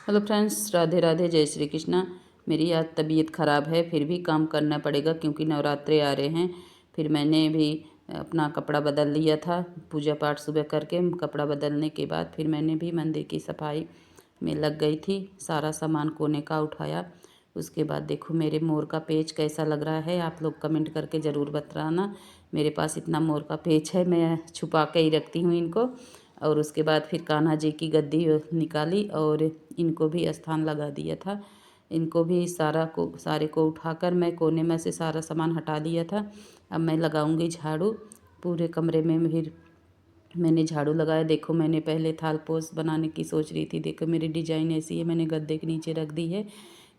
Hello friends, Radhe Radhe, जय श्री कृष्णा। मेरी आज तबीयत ख़राब है, फिर भी काम करना पड़ेगा क्योंकि नवरात्रे आ रहे हैं। फिर मैंने भी अपना कपड़ा बदल लिया था, पूजा पाठ सुबह करके कपड़ा बदलने के बाद फिर मैंने भी मंदिर की सफाई में लग गई थी। सारा सामान कोने का उठाया। उसके बाद देखो मेरे मोर का पेच कैसा लग रहा है, आप लोग कमेंट करके ज़रूर बताना। मेरे पास इतना मोर का पेच है, मैं छुपा के ही रखती हूँ इनको। और उसके बाद फिर कान्हा जी की गद्दी निकाली और इनको भी स्थान लगा दिया था। इनको भी सारे को उठाकर मैं कोने में से सारा सामान हटा लिया था। अब मैं लगाऊंगी झाड़ू पूरे कमरे में। फिर मैंने झाड़ू लगाया। देखो मैंने पहले थाल पोस्ट बनाने की सोच रही थी, देखो मेरी डिजाइन ऐसी है, मैंने गद्दे के नीचे रख दी है।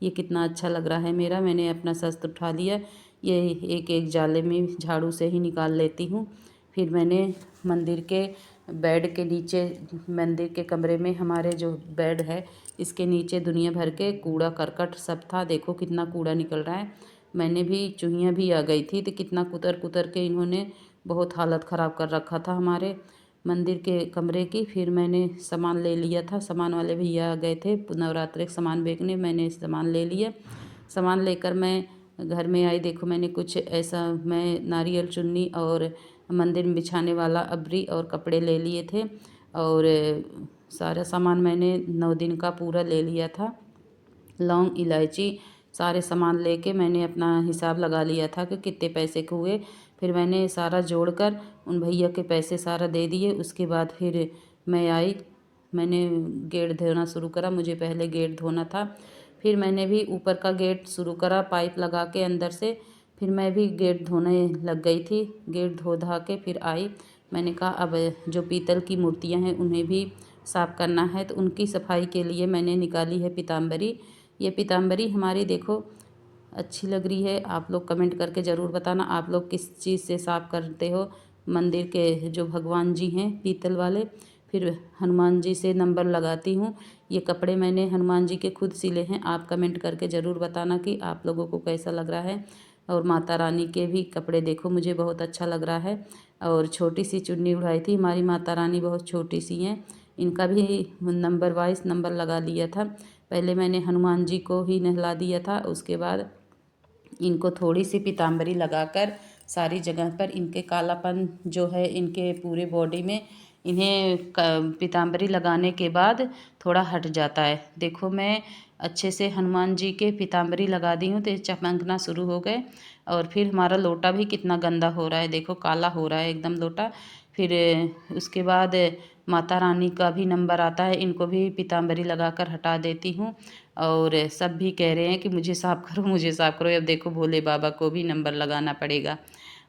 ये कितना अच्छा लग रहा है मेरा। मैंने अपना शस्त्र उठा लिया। ये एक एक जाले में झाड़ू से ही निकाल लेती हूँ। फिर मैंने मंदिर के बेड के नीचे, मंदिर के कमरे में हमारे जो बेड है इसके नीचे दुनिया भर के कूड़ा करकट सब था। देखो कितना कूड़ा निकल रहा है। मैंने भी, चूहियाँ भी आ गई थी तो कितना कुतर कुतर के इन्होंने बहुत हालत ख़राब कर रखा था हमारे मंदिर के कमरे की। फिर मैंने सामान ले लिया था, सामान वाले भैया आ गए थे नवरात्रे के सामान बेचने। मैंने सामान ले लिया। सामान लेकर मैं घर में आई। देखो मैंने कुछ ऐसा, मैं नारियल चुन्नी और मंदिर में बिछाने वाला अबरी और कपड़े ले लिए थे। और सारा सामान मैंने 9 दिन का पूरा ले लिया था। लौंग इलायची सारे सामान लेके मैंने अपना हिसाब लगा लिया था कि कितने पैसे के हुए। फिर मैंने सारा जोड़कर उन भैया के पैसे सारा दे दिए। उसके बाद फिर मैं आई, मैंने गेट धोना शुरू करा। मुझे पहले गेट धोना था, फिर मैंने भी ऊपर का गेट शुरू करा पाइप लगा के अंदर से। फिर मैं भी गेट धोने लग गई थी। गेट धो धा के फिर आई। मैंने कहा अब जो पीतल की मूर्तियां हैं उन्हें भी साफ़ करना है, तो उनकी सफाई के लिए मैंने निकाली है पीताम्बरी। ये पीताम्बरी हमारी देखो अच्छी लग रही है। आप लोग कमेंट करके ज़रूर बताना आप लोग किस चीज़ से साफ़ करते हो मंदिर के जो भगवान जी हैं पीतल वाले। फिर हनुमान जी से नंबर लगाती हूँ। ये कपड़े मैंने हनुमान जी के खुद सिले हैं। आप कमेंट करके ज़रूर बताना कि आप लोगों को कैसा लग रहा है। और माता रानी के भी कपड़े देखो मुझे बहुत अच्छा लग रहा है। और छोटी सी चुन्नी उड़ाई थी, हमारी माता रानी बहुत छोटी सी हैं। इनका भी नंबर वाइज नंबर लगा लिया था। पहले मैंने हनुमान जी को ही नहला दिया था, उसके बाद इनको थोड़ी सी पीताम्बरी लगाकर सारी जगह पर इनके कालापन जो है इनके पूरे बॉडी में, इन्हें पीताम्बरी लगाने के बाद थोड़ा हट जाता है। देखो मैं अच्छे से हनुमान जी के पीताम्बरी लगा दी हूँ तो ये चमकना शुरू हो गए। और फिर हमारा लोटा भी कितना गंदा हो रहा है, देखो काला हो रहा है एकदम लोटा। फिर उसके बाद माता रानी का भी नंबर आता है, इनको भी पीताम्बरी लगाकर हटा देती हूँ। और सब भी कह रहे हैं कि मुझे साफ़ करो, मुझे साफ़ करो। अब देखो भोले बाबा को भी नंबर लगाना पड़ेगा।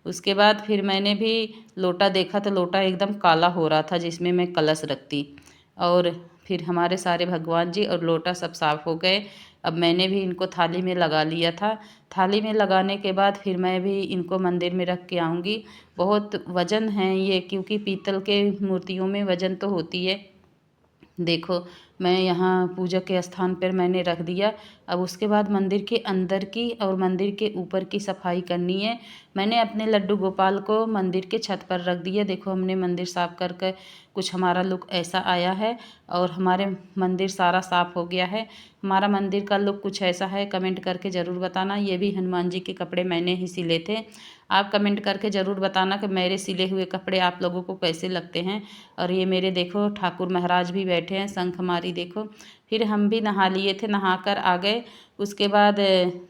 उसके बाद फिर मैंने भी लोटा देखा तो लोटा एकदम काला हो रहा था जिसमें मैं कलश रखती। और फिर हमारे सारे भगवान जी और लोटा सब साफ़ हो गए। अब मैंने भी इनको थाली में लगा लिया था। थाली में लगाने के बाद फिर मैं भी इनको मंदिर में रख के आऊँगी। बहुत वज़न है ये, क्योंकि पीतल के मूर्तियों में वज़न तो होती है। देखो मैं यहाँ पूजा के स्थान पर मैंने रख दिया। अब उसके बाद मंदिर के अंदर की और मंदिर के ऊपर की सफाई करनी है। मैंने अपने लड्डू गोपाल को मंदिर के छत पर रख दिया। देखो हमने मंदिर साफ करके कुछ हमारा लुक ऐसा आया है। और हमारे मंदिर सारा साफ हो गया है। हमारा मंदिर का लुक कुछ ऐसा है, कमेंट करके ज़रूर बताना। ये भी हनुमान जी के कपड़े मैंने ही सिले थे। आप कमेंट करके ज़रूर बताना कि मेरे सिले हुए कपड़े आप लोगों को कैसे लगते हैं। और ये मेरे देखो ठाकुर महाराज भी बैठे हैं, शंख हमारी देखो। फिर हम भी नहा लिए थे, नहाकर आ गए। उसके बाद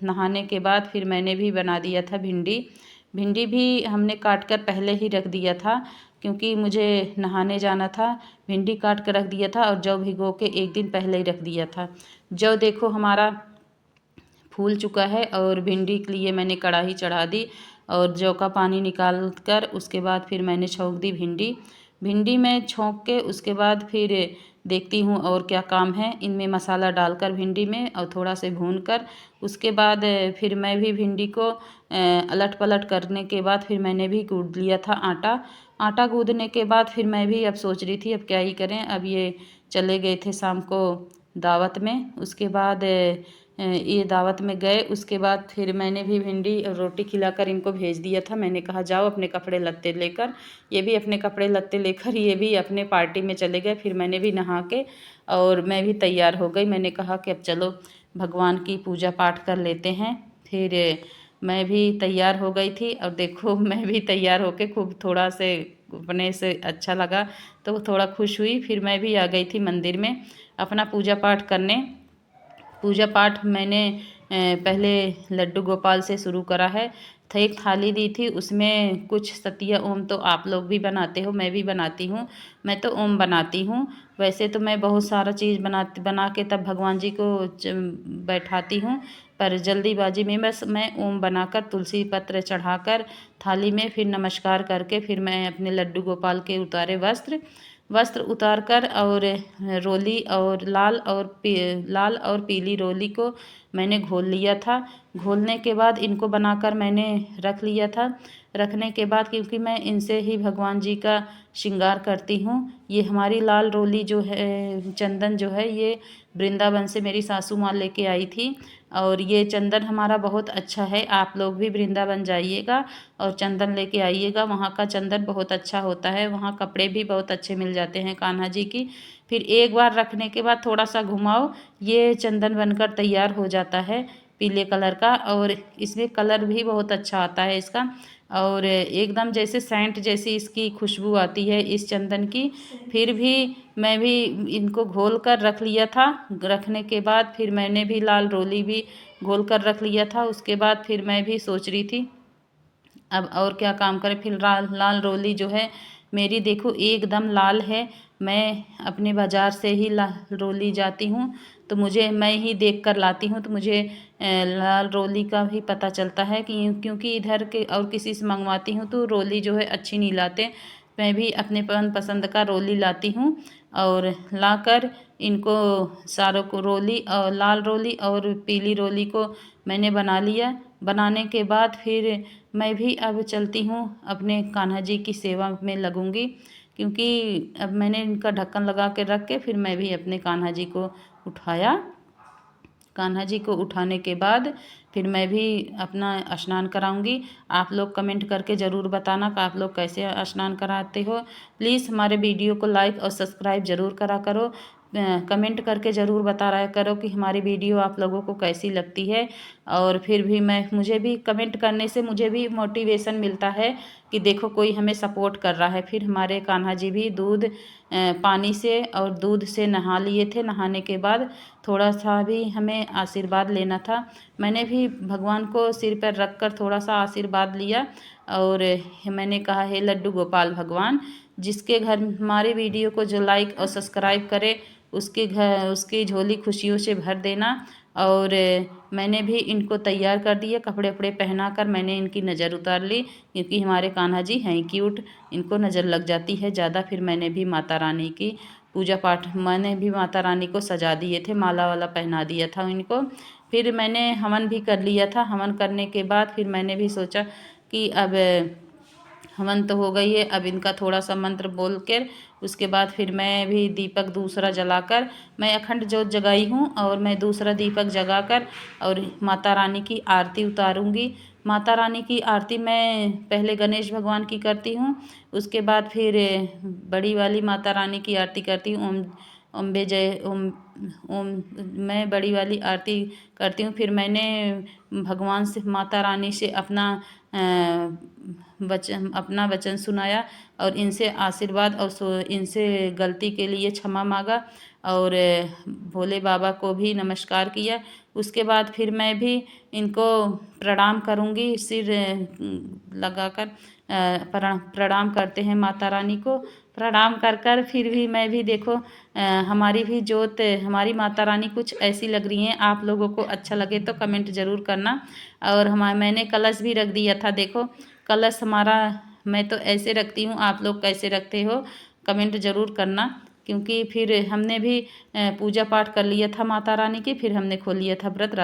नहाने के बाद फिर मैंने भी बना दिया था भिंडी। भिंडी भी हमने काट कर पहले ही रख दिया था क्योंकि मुझे नहाने जाना था। भिंडी काट कर रख दिया था और जौ भिगो के एक दिन पहले ही रख दिया था। जौ देखो हमारा फूल चुका है और भिंडी के लिए मैंने कढ़ाई चढ़ा दी। और जौ का पानी निकाल कर उसके बाद फिर मैंने छौंक दी भिंडी। भिंडी में छौंक के उसके बाद फिर देखती हूँ और क्या काम है। इनमें मसाला डालकर भिंडी में और थोड़ा से भून कर उसके बाद फिर मैं भी भिंडी को अलट पलट करने के बाद फिर मैंने भी गूँध लिया था आटा। आटा गूँधने के बाद फिर मैं भी अब सोच रही थी अब क्या ही करें। अब ये चले गए थे शाम को दावत में। उसके बाद ये दावत में गए। उसके बाद फिर मैंने भी भिंडी और रोटी खिलाकर इनको भेज दिया था। मैंने कहा जाओ अपने कपड़े लत्ते लेकर। ये भी अपने कपड़े लत्ते लेकर ये भी अपने पार्टी में चले गए। फिर मैंने भी नहा के और मैं भी तैयार हो गई। मैंने कहा कि अब चलो भगवान की पूजा पाठ कर लेते हैं। फिर मैं भी तैयार हो गई थी और देखो मैं भी तैयार होके खूब थोड़ा से अपने से अच्छा लगा तो थोड़ा खुश हुई। फिर मैं भी आ गई थी मंदिर में अपना पूजा पाठ करने। पूजा पाठ मैंने पहले लड्डू गोपाल से शुरू करा है। तो एक थाली दी थी, उसमें कुछ सतिया ओम तो आप लोग भी बनाते हो, मैं भी बनाती हूँ। मैं तो ओम बनाती हूँ। वैसे तो मैं बहुत सारा चीज़ बना के तब भगवान जी को बैठाती हूँ, पर जल्दीबाजी में बस मैं ओम बनाकर तुलसी पत्र चढ़ाकर थाली में फिर नमस्कार करके फिर मैं अपने लड्डू गोपाल के उतारे वस्त्र उतार कर और रोली और लाल और पीली रोली को मैंने घोल लिया था। घोलने के बाद इनको बनाकर मैंने रख लिया था। रखने के बाद क्योंकि मैं इनसे ही भगवान जी का श्रृंगार करती हूँ। ये हमारी लाल रोली जो है, चंदन जो है, ये वृंदावन से मेरी सासू माँ लेके आई थी और ये चंदन हमारा बहुत अच्छा है। आप लोग भी वृंदावन जाइएगा और चंदन लेके आइएगा। वहाँ का चंदन बहुत अच्छा होता है। वहाँ कपड़े भी बहुत अच्छे मिल जाते हैं कान्हा जी की। फिर एक बार रखने के बाद थोड़ा सा घुमाओ, ये चंदन बनकर तैयार हो जाता है पीले कलर का और इसमें कलर भी बहुत अच्छा आता है इसका और एकदम जैसे सेंट जैसी इसकी खुशबू आती है इस चंदन की। फिर भी मैं भी इनको घोल कर रख लिया था। रखने के बाद फिर मैंने भी लाल रोली भी घोल कर रख लिया था। उसके बाद फिर मैं भी सोच रही थी अब और क्या काम करें। फिर लाल रोली जो है मेरी देखो एकदम लाल है। मैं अपने बाज़ार से ही लाल रोली जाती हूँ तो मुझे मैं ही देख कर लाती हूँ तो मुझे लाल रोली का भी पता चलता है कि क्योंकि इधर के और किसी से मंगवाती हूँ तो रोली जो है अच्छी नहीं लाते। मैं भी अपने पसंद का रोली लाती हूँ और लाकर इनको सारों को रोली और लाल रोली और पीली रोली को मैंने बना लिया। बनाने के बाद फिर मैं भी अब चलती हूँ अपने कान्हा जी की सेवा में लगूंगी क्योंकि अब मैंने इनका ढक्कन लगा के रख के फिर मैं भी अपने कान्हा जी को उठाया। कान्हा जी को उठाने के बाद फिर मैं भी अपना स्नान कराऊंगी। आप लोग कमेंट करके ज़रूर बताना कि आप लोग कैसे स्नान कराते हो। प्लीज़ हमारे वीडियो को लाइक और सब्सक्राइब ज़रूर करा करो। कमेंट करके ज़रूर बता रहा करो कि हमारी वीडियो आप लोगों को कैसी लगती है। और फिर भी मुझे भी कमेंट करने से मुझे भी मोटिवेशन मिलता है कि देखो कोई हमें सपोर्ट कर रहा है। फिर हमारे कान्हा जी भी पानी से और दूध से नहा लिए थे। नहाने के बाद थोड़ा सा भी हमें आशीर्वाद लेना था। मैंने भी भगवान को सिर पर रख कर थोड़ा सा आशीर्वाद लिया और मैंने कहा हे लड्डू गोपाल भगवान, जिसके घर हमारे वीडियो को जो लाइक और सब्सक्राइब करे उसके घर उसकी झोली खुशियों से भर देना। और मैंने भी इनको तैयार कर दिया, कपड़े वपड़े पहना कर मैंने इनकी नज़र उतार ली क्योंकि हमारे कान्हा जी हैं क्यूट, इनको नज़र लग जाती है ज़्यादा। फिर मैंने भी माता रानी की पूजा पाठ मैंने भी माता रानी को सजा दिए थे, माला वाला पहना दिया था इनको। फिर मैंने हवन भी कर लिया था। हवन करने के बाद फिर मैंने भी सोचा कि अब हवन तो हो गई है, अब इनका थोड़ा सा मंत्र बोल कर उसके बाद फिर मैं भी दीपक दूसरा जलाकर मैं अखंड ज्योत जगाई हूँ और मैं दूसरा दीपक जगाकर और माता रानी की आरती उतारूँगी। माता रानी की आरती मैं पहले गणेश भगवान की करती हूँ, उसके बाद फिर बड़ी वाली माता रानी की आरती करती हूँ। ओम अम्बे जय ओम ओम मैं बड़ी वाली आरती करती हूँ। फिर मैंने भगवान से माता रानी से अपना वचन सुनाया और इनसे आशीर्वाद और इनसे गलती के लिए क्षमा मांगा और भोले बाबा को भी नमस्कार किया। उसके बाद फिर मैं भी इनको प्रणाम करूंगी, सिर लगाकर प्रणाम करते हैं माता रानी को। प्रणाम कर कर फिर भी मैं भी देखो हमारी भी जोत हमारी माता रानी कुछ ऐसी लग रही हैं। आप लोगों को अच्छा लगे तो कमेंट ज़रूर करना। और मैंने कलश भी रख दिया था, देखो कलश हमारा मैं तो ऐसे रखती हूँ, आप लोग कैसे रखते हो कमेंट ज़रूर करना। क्योंकि फिर हमने भी पूजा पाठ कर लिया था माता रानी की, फिर हमने खोल लिया था व्रत।